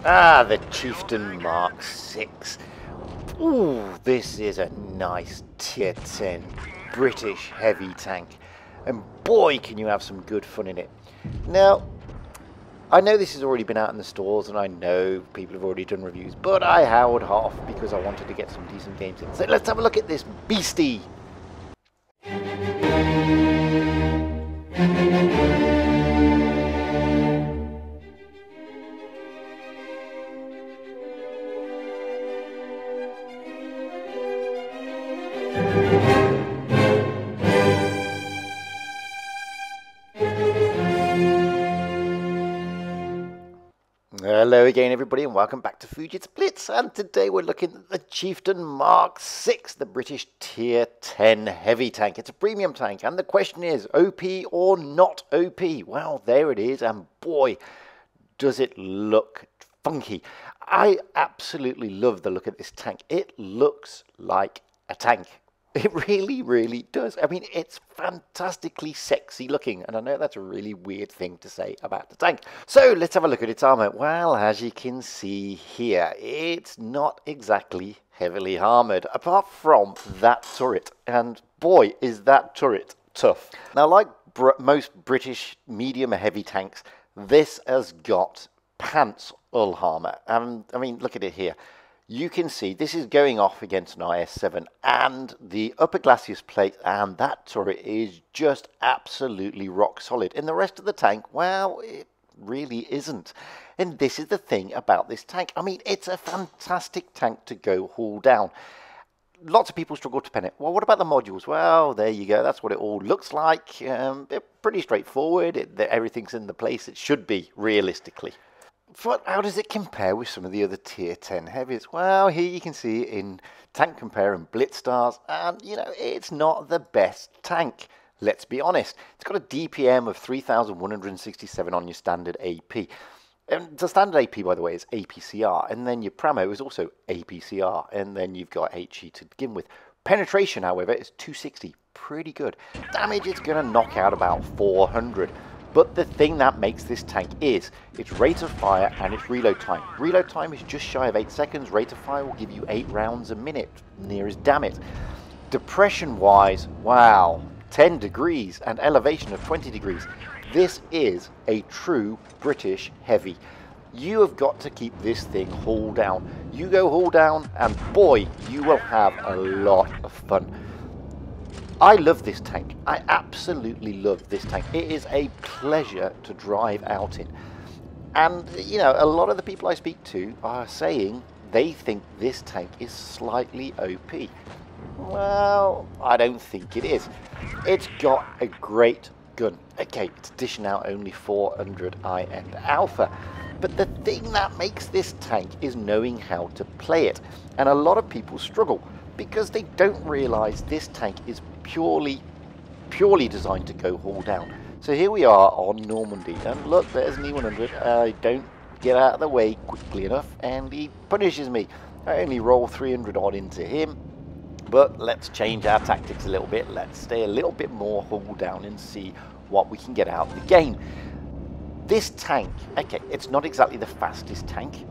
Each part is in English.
Ah, the Chieftain MK6. Ooh, this is a nice tier 10 British heavy tank. And boy, can you have some good fun in it. Now, I know this has already been out in the stores and I know people have already done reviews, but I held off because I wanted to get some decent games in. So let's have a look at this beastie. Hello again everybody and welcome back to Fujit's Blitz, and today we're looking at the Chieftain MK6, the British tier 10 heavy tank. It's a premium tank and the question is, OP or not OP? Well, there it is, and boy does it look funky. I absolutely love the look of this tank. It looks like a tank. It really, really does. I mean, it's fantastically sexy looking, and I know that's a really weird thing to say about the tank. So let's have a look at its armor. Well, as you can see here, it's not exactly heavily armored, apart from that turret. And boy, is that turret tough. Now, like most British medium or heavy tanks, this has got pants hull armor. And I mean, look at it here. You can see this is going off against an IS-7 and the upper glacis plate, and that turret is just absolutely rock solid. In the rest of the tank, well, it really isn't. And this is the thing about this tank. I mean, it's a fantastic tank to go haul down. Lots of people struggle to pen it. Well, what about the modules? Well, there you go. That's what it all looks like. They're pretty straightforward. Everything's in the place it should be, realistically. But how does it compare with some of the other tier 10 heavies? Well, here you can see it in Tank Compare and Blitz stars, and you know, it's not the best tank. Let's be honest. It's got a DPM of 3,167 on your standard AP. And the standard AP, by the way, is APCR, and then your Pramo is also APCR, and then you've got HE to begin with. Penetration, however, is 260. Pretty good. Damage, it's going to knock out about 400. But the thing that makes this tank is its rate of fire and its reload time. Reload time is just shy of 8 seconds. Rate of fire will give you 8 rounds a minute. Near as damn it. Depression wise, wow, 10 degrees and elevation of 20 degrees. This is a true British heavy. You have got to keep this thing haul down. You go haul down and boy, you will have a lot of fun. I love this tank. I absolutely love this tank. It is a pleasure to drive out in. And, you know, a lot of the people I speak to are saying they think this tank is slightly OP. Well, I don't think it is. It's got a great gun. Okay, it's dishing out only 400 IN alpha. But the thing that makes this tank is knowing how to play it. And a lot of people struggle because they don't realize this tank is purely designed to go haul down. So here we are on Normandy, and look, there's an E100. I don't get out of the way quickly enough, and he punishes me. I only roll 300 odd into him, but let's change our tactics a little bit. Let's stay a little bit more haul down and see what we can get out of the game. This tank, okay, it's not exactly the fastest tank.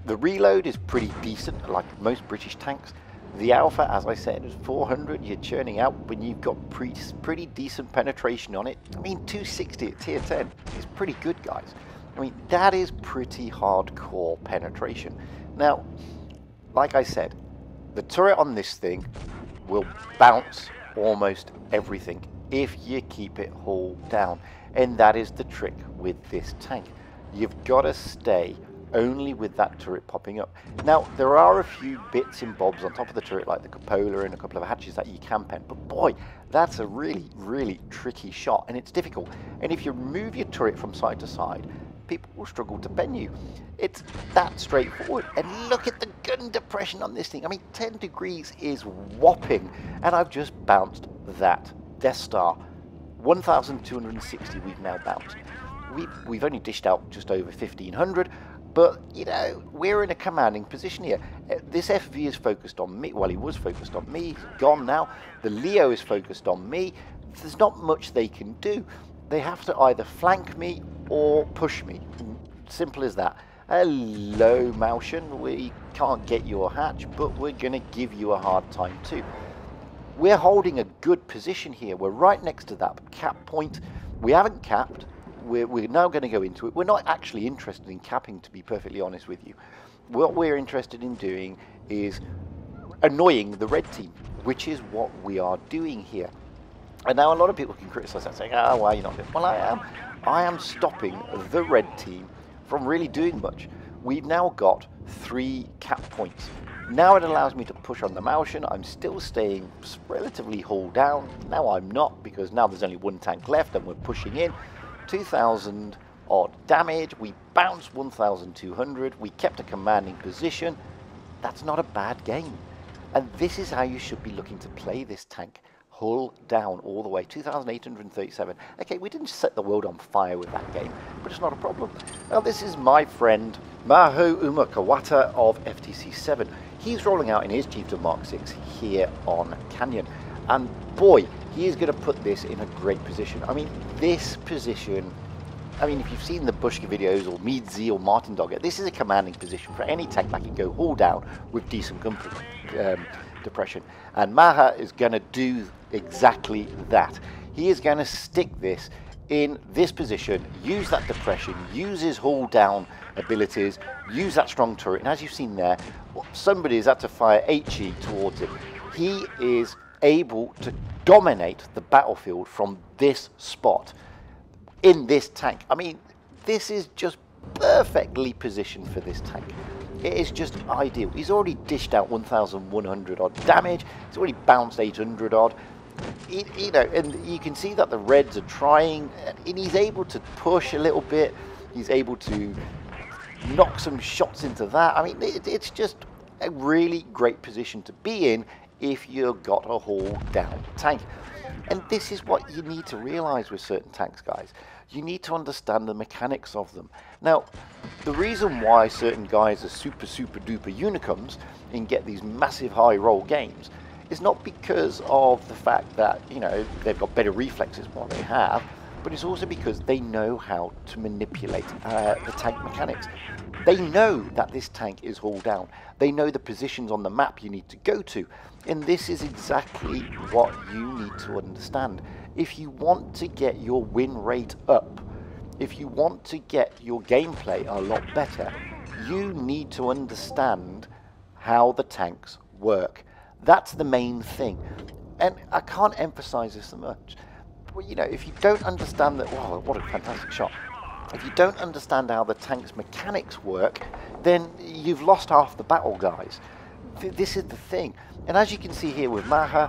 The reload is pretty decent, like most British tanks. The alpha, as I said, is 400. You're churning out when you've got pretty decent penetration on it. I mean, 260 at tier 10 is pretty good, guys. I mean, that is pretty hardcore penetration. Now, like I said, the turret on this thing will bounce almost everything if you keep it hauled down. And that is the trick with this tank. You've got to stay only with that turret popping up. Now, there are a few bits and bobs on top of the turret, like the cupola and a couple of hatches that you can pen, but boy, that's a really, really tricky shot, and it's difficult. And if you move your turret from side to side, people will struggle to pen you. It's that straightforward. And look at the gun depression on this thing. I mean, 10 degrees is whopping, and I've just bounced that Death Star. 1,260 we've now bounced. We've only dished out just over 1,500. But, you know, we're in a commanding position here. This FV is focused on me. Well, he was focused on me. He's gone now. The Leo is focused on me. There's not much they can do. They have to either flank me or push me. Simple as that. Hello, Malshan. We can't get your hatch, but we're going to give you a hard time too. We're holding a good position here. We're right next to that cap point. We haven't capped. We're now going to go into it. We're not actually interested in capping, to be perfectly honest with you. What we're interested in doing is annoying the red team, which is what we are doing here. And now a lot of people can criticize that, saying, "Oh, why are you not doing it?" Well, I am. I am stopping the red team from really doing much. We've now got 3 cap points. Now it allows me to push on the Malshan. I'm still staying relatively hull down. Now I'm not, because now there's only 1 tank left and we're pushing in. 2,000 odd damage. We bounced 1,200. We kept a commanding position. That's not a bad game. And this is how you should be looking to play this tank. Hull down all the way. 2,837. Okay, we didn't set the world on fire with that game, but it's not a problem. Now this is my friend Maho Umakawata of FTC7. He's rolling out in his Chieftain MK6 here on Canyon. And boy, he is going to put this in a great position. I mean, this position, if you've seen the Bushka videos or Meadsy or Martin Dogger, this is a commanding position for any tank that can go hull down with decent gun depression. And Maha is going to do exactly that. He is going to stick this in this position, use that depression, use his hull down abilities, use that strong turret, and as you've seen there, somebody's had to fire HE towards him. He is able to dominate the battlefield from this spot in this tank. I mean, this is just perfectly positioned for this tank. It is just ideal. He's already dished out 1,100 odd damage. He's already bounced 800 odd. And you can see that the Reds are trying, and he's able to push a little bit. He's able to knock some shots into that. I mean, it's just a really great position to be in if you've got a hull down tank. And this is what you need to realize with certain tanks, guys. You need to understand the mechanics of them. Now, the reason why certain guys are super duper unicums and get these massive high roll games is not because of the fact that, they've got better reflexes than what they have, but it's also because they know how to manipulate the tank mechanics. They know that this tank is hull down. They know the positions on the map you need to go to. And this is exactly what you need to understand. If you want to get your win rate up, if you want to get your gameplay a lot better, you need to understand how the tanks work. That's the main thing. And I can't emphasize this so much. But, if you don't understand that, wow, what a fantastic shot. If you don't understand how the tank's mechanics work, then you've lost half the battle, guys. This is the thing. And as you can see here with Maha,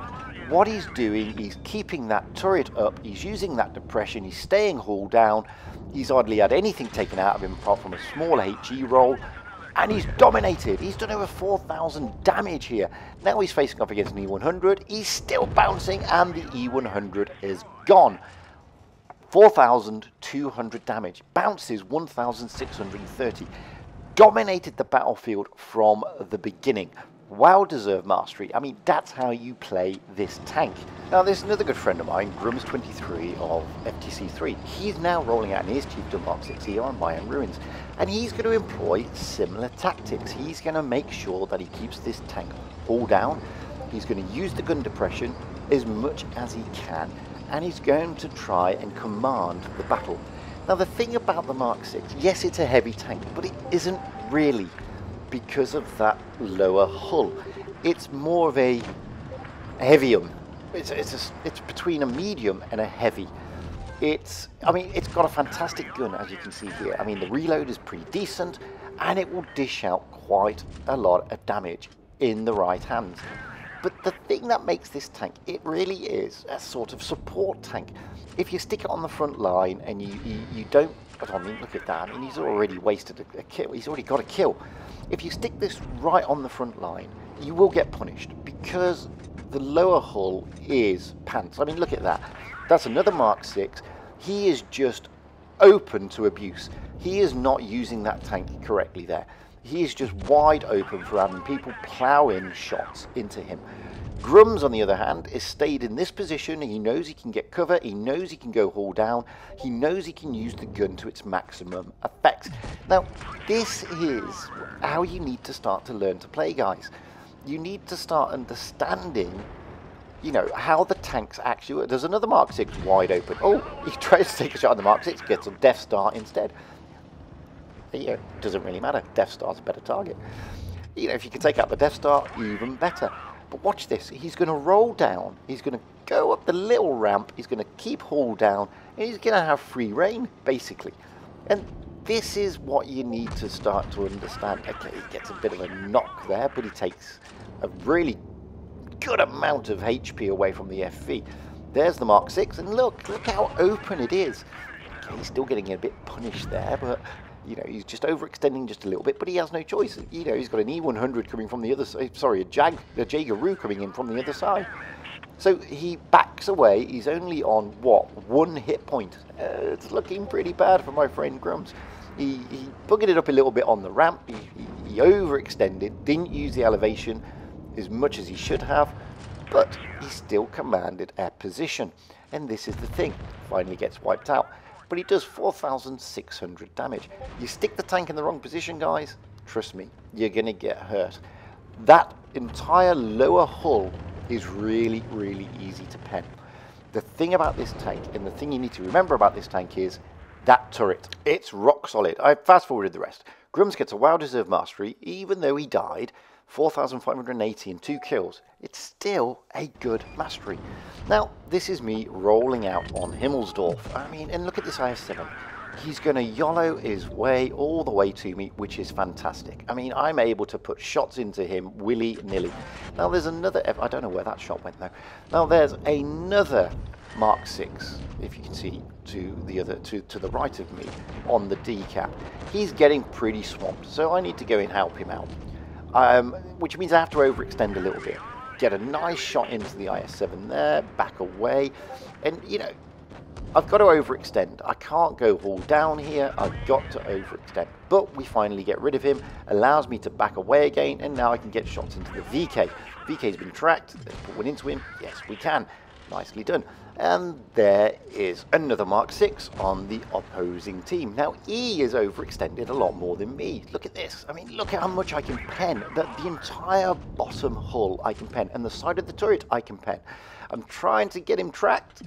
what he's doing, he's keeping that turret up, he's using that depression, he's staying hull down, he's hardly had anything taken out of him apart from a small HE roll, and he's dominated. He's done over 4,000 damage here. Now he's facing off against an E100, he's still bouncing, and the E100 is gone. 4,200 damage, bounces 1,630. Dominated the battlefield from the beginning. Well-deserved mastery. I mean, that's how you play this tank. Now, there's another good friend of mine, Grums23 of FTC3. He's now rolling out in his Chieftain MK6 here on Mayan Ruins, and he's going to employ similar tactics. He's going to make sure that he keeps this tank hull down. He's going to use the gun depression as much as he can, and he's going to try and command the battle. Now, the thing about the MK6, yes, it's a heavy tank, but it isn't really, because of that lower hull. It's more of a heavium. It's between a medium and a heavy. It's got a fantastic gun, as you can see here. I mean, the reload is pretty decent, and it will dish out quite a lot of damage in the right hands. But the thing that makes this tank, it really is a sort of support tank. If you stick it on the front line and you don't, look at that. I mean, he's already wasted a kill. He's already got a kill. If you stick this right on the front line, you will get punished because the lower hull is pants. I mean, look at that. That's another MK6. He is just open to abuse. He is not using that tank correctly there. He is just wide open for having people plow in shots into him. Grums, on the other hand, is stayed in this position. He knows he can get cover. He knows he can go hull down. He knows he can use the gun to its maximum effect. Now, this is how you need to start to learn to play, guys. You need to start understanding, you know, how the tanks actually work. There's another Mark 6 wide open. Oh, he tries to take a shot at the Mark 6, gets a Death Star instead. You know, it doesn't really matter. Death Star's a better target. You know, if you can take out the Death Star, even better. But watch this. He's going to roll down. He's going to go up the little ramp. He's going to keep hull down. And he's going to have free reign, basically. And this is what you need to start to understand. Okay, he gets a bit of a knock there, but he takes a really good amount of HP away from the FV. There's the Mark 6, and look how open it is. Okay, he's still getting a bit punished there, but you know, he's just overextending just a little bit, but he has no choice. You know, he's got an E100 coming from the other side, sorry, a Jagaroo coming in from the other side. So he backs away. He's only on, what, 1 hit point. It's looking pretty bad for my friend Grums. He buggered it up a little bit on the ramp. He overextended, didn't use the elevation as much as he should have, but he still commanded a position. And this is the thing, finally gets wiped out. But he does 4,600 damage. You stick the tank in the wrong position, guys, trust me, you're going to get hurt. That entire lower hull is really, really easy to pen. The thing about this tank, and the thing you need to remember about this tank is that turret. It's rock solid. I fast-forwarded the rest. Grums gets a WoW Deserve Mastery, even though he died. 4,580 and 2 kills. It's still a good mastery. Now, this is me rolling out on Himmelsdorf. I mean, and look at this IS-7. He's going to YOLO his way all the way to me, which is fantastic. I mean, I'm able to put shots into him willy-nilly. Now, there's another... I don't know where that shot went, though. Now, there's another Mark 6, if you can see, to the right of me, on the D-cap. He's getting pretty swamped, so I need to go and help him out. Which means I have to overextend a little bit. Get a nice shot into the IS-7 there, back away, and you know, I've got to overextend. I can't go hull down here, I've got to overextend. But we finally get rid of him, allows me to back away again, and now I can get shots into the VK. VK's been tracked, let's put one into him, yes we can. Nicely done. And there is another Mark 6 on the opposing team. Now, E is overextended a lot more than me. Look at this. I mean, look at how much I can pen. The entire bottom hull I can pen. And the side of the turret I can pen. I'm trying to get him tracked.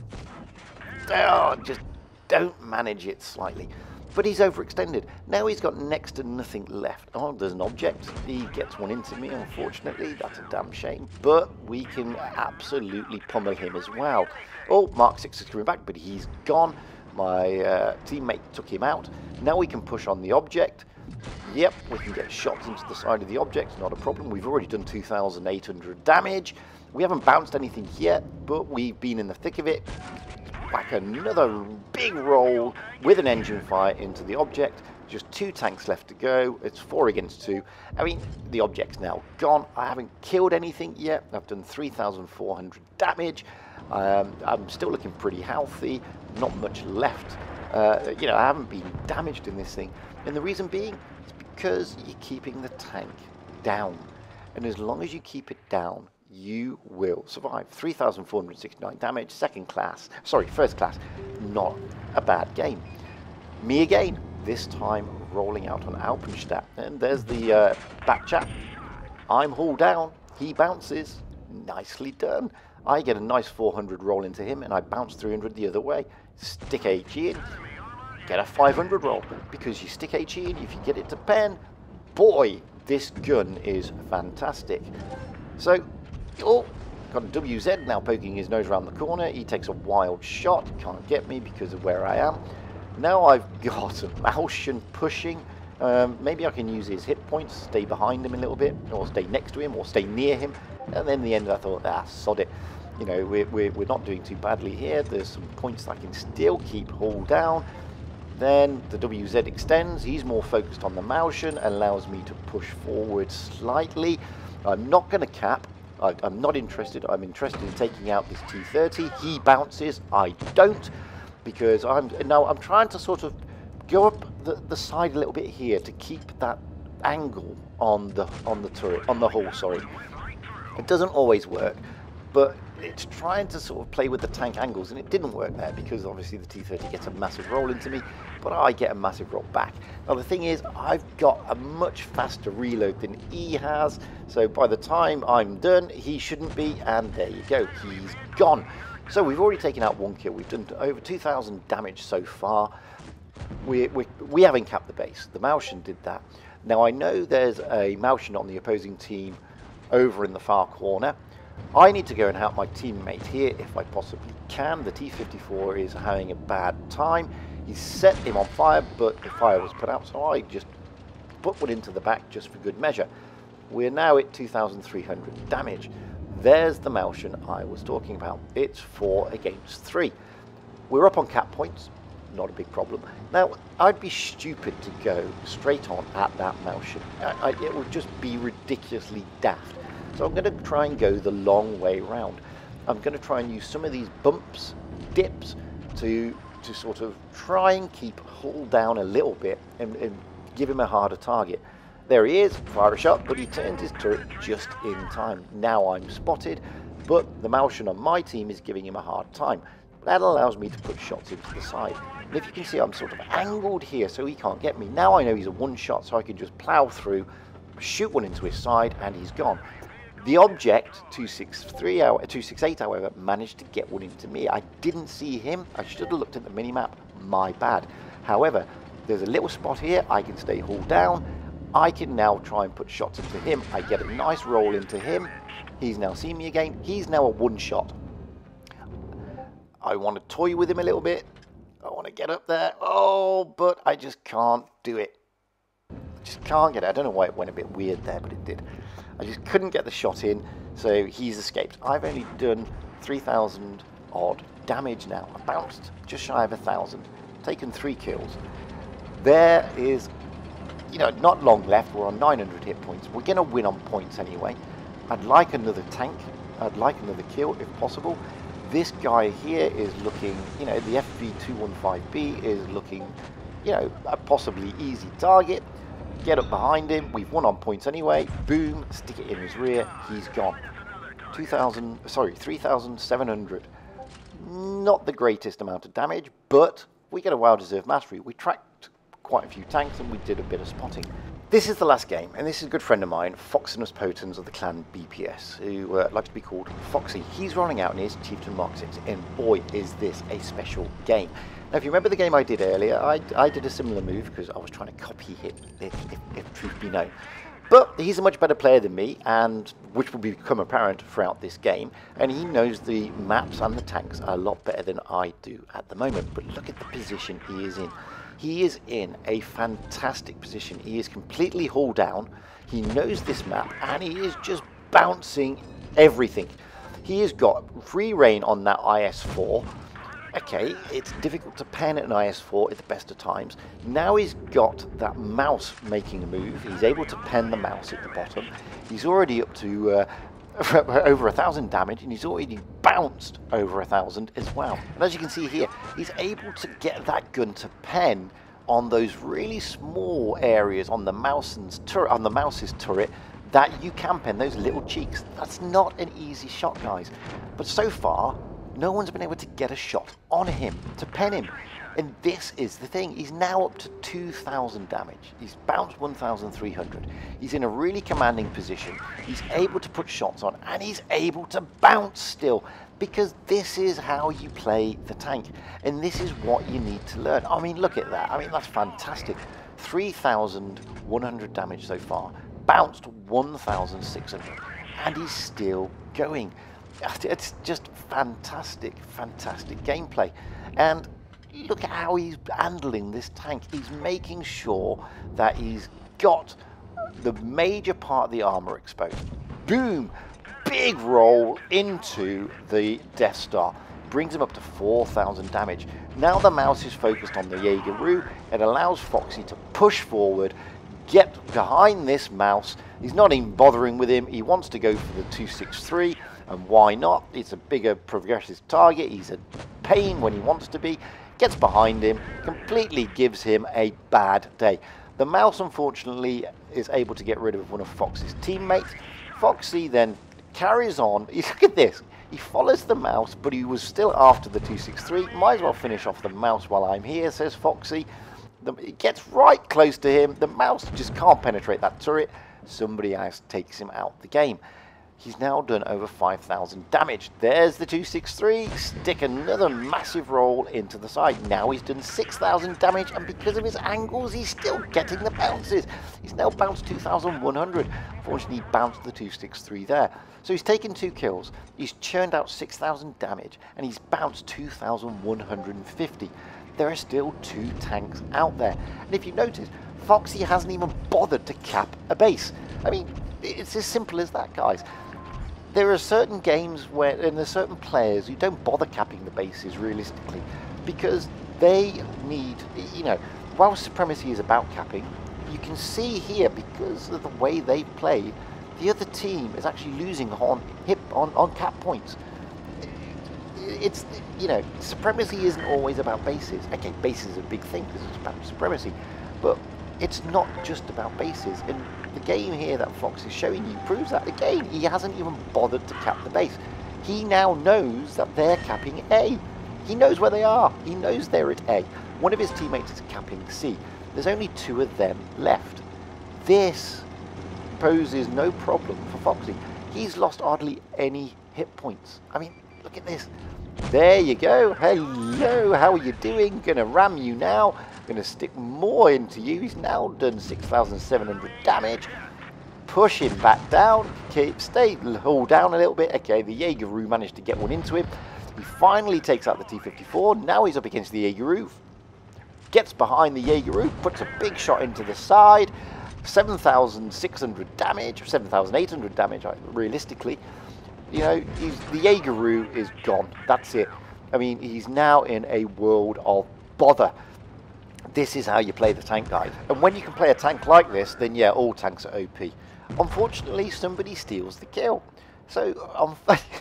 Oh, just don't manage it slightly. But he's overextended. Now he's got next to nothing left. Oh, there's an object. He gets one into me, unfortunately. That's a damn shame. But we can absolutely pummel him as well. Oh, Mark 6 is coming back, but he's gone. My teammate took him out. Now we can push on the object. Yep, we can get shots into the side of the object. Not a problem. We've already done 2,800 damage. We haven't bounced anything yet, but we've been in the thick of it. Whack another big roll with an engine fire into the object. Just 2 tanks left to go. It's 4 against 2. I mean, the object's now gone. I haven't killed anything yet. I've done 3,400 damage. I'm still looking pretty healthy. Not much left. You know, I haven't been damaged in this thing. And the reason being is because you're keeping the tank down. And as long as you keep it down, you will survive. 3,469 damage, first class, not a bad game. Me again, this time rolling out on Alpenstadt. And there's the back chap. I'm hull down, he bounces, nicely done. I get a nice 400 roll into him and I bounce 300 the other way. Stick HE in, get a 500 roll. Because you stick HE in, if you get it to pen, boy, this gun is fantastic. So, oh, got a WZ now poking his nose around the corner. He takes a wild shot. Can't get me because of where I am. Now I've got a Malshan pushing. Maybe I can use his hit points, stay behind him a little bit, or stay next to him, or stay near him. And then in the end I thought, sod it. You know, we're not doing too badly here. There's some points I can still keep hull down. Then the WZ extends. He's more focused on the Malshan, allows me to push forward slightly. I'm not going to cap. I'm not interested. I'm interested in taking out this T30. He bounces. I don't, because I'm trying to sort of go up the side a little bit here to keep that angle on the turret, on the hull. Sorry, it doesn't always work, but it's trying to sort of play with the tank angles, and it didn't work there because obviously the T-30 gets a massive roll into me, but I get a massive roll back. Now the thing is, I've got a much faster reload than he has, so by the time I'm done, he shouldn't be, and there you go, he's gone. So we've already taken out 1 kill, we've done over 2,000 damage so far. We haven't capped the base, the Maushan did that. Now I know there's a Maushan on the opposing team over in the far corner. I need to go and help my teammate here if I possibly can. The T-54 is having a bad time. He's set him on fire, but the fire was put out, so I just put one into the back just for good measure. We're now at 2,300 damage. There's the Maushan I was talking about. It's 4 against 3. We're up on cap points, not a big problem. Now, I'd be stupid to go straight on at that Maushan. It would just be ridiculously daft. So I'm going to try and go the long way round. I'm going to try and use some of these bumps, dips, to sort of try and keep Hull down a little bit and give him a harder target. There he is, fire a shot, but he turned his turret just in time. Now I'm spotted, but the Maushan on my team is giving him a hard time. That allows me to put shots into the side. And if you can see, I'm sort of angled here so he can't get me. Now I know he's a one shot, so I can just plow through, shoot one into his side, and he's gone. The object, 268, however, managed to get one into me. I didn't see him. I should have looked at the minimap. My bad. However, there's a little spot here. I can stay hauled down. I can now try and put shots into him. I get a nice roll into him. He's now seen me again. He's now a one shot. I want to toy with him a little bit. I want to get up there. Oh, but I just can't do it. Just can't get it. I don't know why it went a bit weird there, but it did. I just couldn't get the shot in, so he's escaped. I've only done 3,000 odd damage now. I bounced just shy of 1,000, taken 3 kills. There is, not long left. We're on 900 hit points. We're going to win on points anyway. I'd like another tank. I'd like another kill if possible. This guy here is looking, the FV215B is looking, a possibly easy target. Get up behind him. We've won on points anyway. Boom, stick it in his rear. He's gone. 3,700. Not the greatest amount of damage, but we get a well-deserved mastery. We tracked quite a few tanks and we did a bit of spotting. This is the last game, and this is a good friend of mine, Foxinus Potens of the clan BPS, who likes to be called Foxy. He's rolling out in his Chieftain MK6, and boy, is this a special game. Now, if you remember the game I did earlier, I did a similar move because I was trying to copy him, if truth be known. But he's a much better player than me, and which will become apparent throughout this game, and he knows the maps and the tanks a lot better than I do at the moment. But look at the position he is in. He is in a fantastic position. He is completely hauled down. He knows this map, and he is just bouncing everything. He has got free reign on that IS-4. Okay, it's difficult to pen an IS-4 at the best of times. Now he's got that mouse making a move. He's able to pen the mouse at the bottom. He's already up to over 1,000 damage, and he's already bounced over 1,000 as well. And as you can see here, he's able to get that gun to pen on those really small areas on the mouse's turret, that you can pen those little cheeks. That's not an easy shot, guys. But so far, no one's been able to get a shot on him to pen him. And this is the thing. He's now up to 2,000 damage. He's bounced 1,300. He's in a really commanding position. He's able to put shots on, and he's able to bounce still, because this is how you play the tank. And this is what you need to learn. I mean, look at that. I mean, that's fantastic. 3,100 damage so far. Bounced 1,600. And he's still going. It's just fantastic, fantastic gameplay. And look at how he's handling this tank. He's making sure that he's got the major part of the armor exposed. Boom! Big roll into the Death Star. Brings him up to 4,000 damage. Now the mouse is focused on the Jaeger. It allows Foxy to push forward, get behind this mouse. He's not even bothering with him. He wants to go for the 263. And why not? It's a bigger progressive target. He's a pain when he wants to be. Gets behind him, completely gives him a bad day. The mouse, unfortunately, is able to get rid of one of Foxy's teammates. Foxy then carries on. Look at this. He follows the mouse, but he was still after the 263. Might as well finish off the mouse while I'm here, says Foxy. It gets right close to him. The mouse just can't penetrate that turret. Somebody else takes him out the game. He's now done over 5,000 damage. There's the 263. Stick another massive roll into the side. Now he's done 6,000 damage, and because of his angles, he's still getting the bounces. He's now bounced 2,100. Unfortunately, he bounced the 263 there. So he's taken 2 kills. He's churned out 6,000 damage, and he's bounced 2,150. There are still 2 tanks out there. And if you notice, Foxy hasn't even bothered to cap a base. I mean, it's as simple as that, guys. There are certain games where, and there's certain players who don't bother capping the bases realistically, because they need, you know, while Supremacy is about capping, you can see here, because of the way they play, the other team is actually losing on cap points. It's, you know, Supremacy isn't always about bases. Okay, bases is a big thing because it's about Supremacy, but it's not just about bases. And the game here that Fox is showing you proves that again. He hasn't even bothered to cap the base. He now knows that they're capping A. He knows where they are. He knows they're at A. One of his teammates is capping C. There's only 2 of them left. This poses no problem for Foxy. He's lost hardly any hit points. I mean, look at this. There you go. Hello, how are you doing? Gonna ram you now. Gonna stick more into you. He's now done 6,700 damage. Push him back down. Hold down a little bit. Okay, the Jaegeru managed to get one into him. He finally takes out the T-54. Now he's up against the Jaegeru. Gets behind the Jaegeru. Puts a big shot into the side. 7,600 damage. 7,800 damage, realistically. You know, the Jaegeru is gone. That's it. I mean, he's now in a world of bother. This is how you play the tank, guys. And when you can play a tank like this, then yeah, all tanks are OP. Unfortunately, somebody steals the kill. So,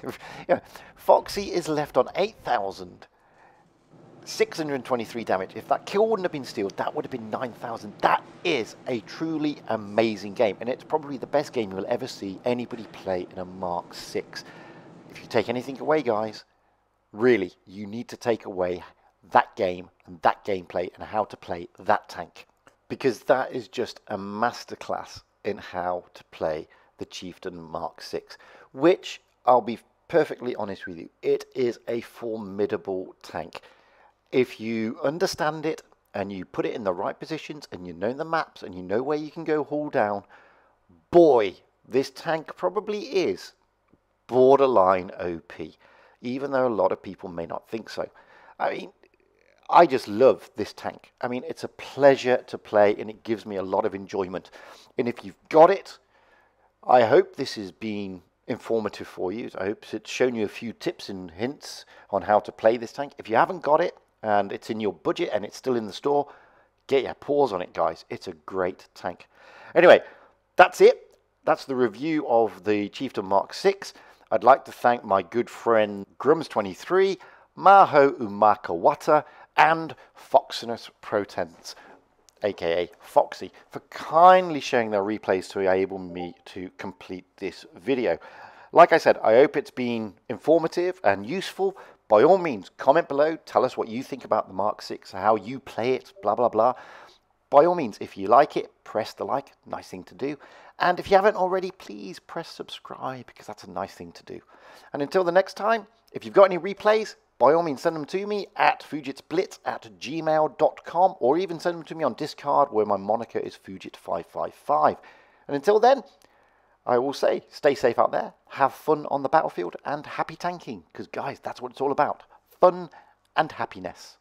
you know, Foxy is left on 8,623 damage. If that kill wouldn't have been stealed, that would have been 9,000. That is a truly amazing game. And it's probably the best game you'll ever see anybody play in a Mark 6. If you take anything away, guys, really, you need to take away that game and that gameplay and how to play that tank. Because that is just a masterclass in how to play the Chieftain Mark 6. Which, I'll be perfectly honest with you, it is a formidable tank. If you understand it and you put it in the right positions and you know the maps and you know where you can go haul down, boy, this tank probably is borderline OP, even though a lot of people may not think so. I mean, I just love this tank. I mean, it's a pleasure to play and it gives me a lot of enjoyment. And if you've got it, I hope this has been informative for you. I hope it's shown you a few tips and hints on how to play this tank. If you haven't got it and it's in your budget and it's still in the store, get your paws on it, guys. It's a great tank. Anyway, that's it. That's the review of the Chieftain Mark 6. I'd like to thank my good friend Grums23, Maho Umakawata, and Foxinus Protens, aka Foxy, for kindly sharing their replays to enable me to complete this video. Like I said, I hope it's been informative and useful. By all means, comment below, tell us what you think about the Mark 6, how you play it, blah, blah, blah. By all means, if you like it, press the like, nice thing to do. And if you haven't already, please press subscribe, because that's a nice thing to do. And until the next time, if you've got any replays, by all means, send them to me at fujitsblitz@gmail.com, or even send them to me on Discord, where my moniker is Fujit555. And until then, I will say, stay safe out there, have fun on the battlefield, and happy tanking, because guys, that's what it's all about. Fun and happiness.